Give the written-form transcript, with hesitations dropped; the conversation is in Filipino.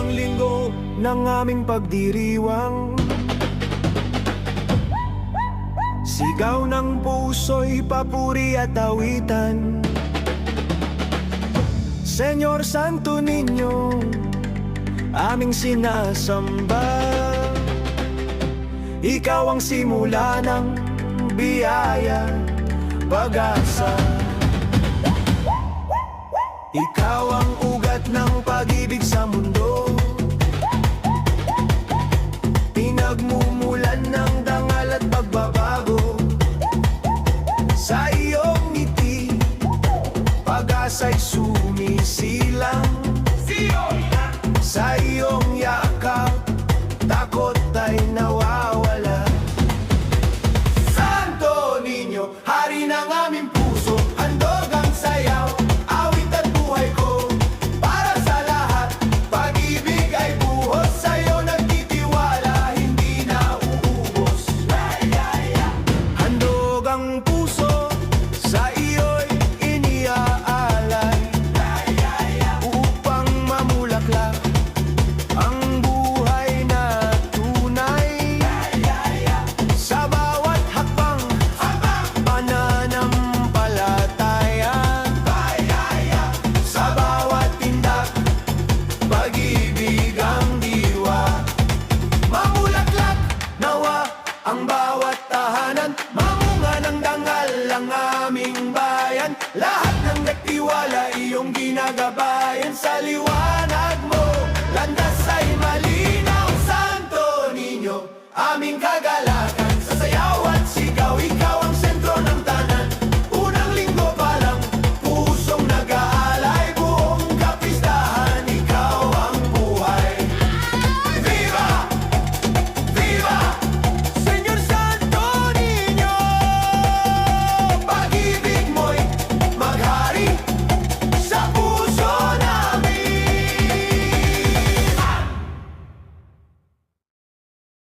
limang linggo ng aming pagdiriwang. Sigaw ng puso'y papuri at awitan. Senyor Santo Niño, aming sinasamba. Ikaw ang simula ng biyaya, pag-asa. Ikaw ang ugat ng pag-ibig sa mundo, pinagmumulan ng dangal at pagbabago. Sa iyong ngiti, pag-asa'y sumisilang. Sa iyong yakap, takot ay nawawala. Santo Niño, hari ng aming puso, handog ang sayaw, awit at buhay ko. Para sa lahat, pag-ibig ay buhos, sa'yo nagtitiwala, hindi na uubos. Handog ang puso, sa iyo'y iniaalay, upang mamulaklak ang buhay na tunay. Sa bawat hakbang, pananampalataya. Sa bawat tindak, pag-ibig ang diwa. Mamulaklak nawa ang bawat tahanan, mamunga ng dangal ang aming bayan. Lahat ng nagtiwala iyong ginagabayan. Sa liwanag mo, landas ay malinaw. Santo Niño, aming kagalakan.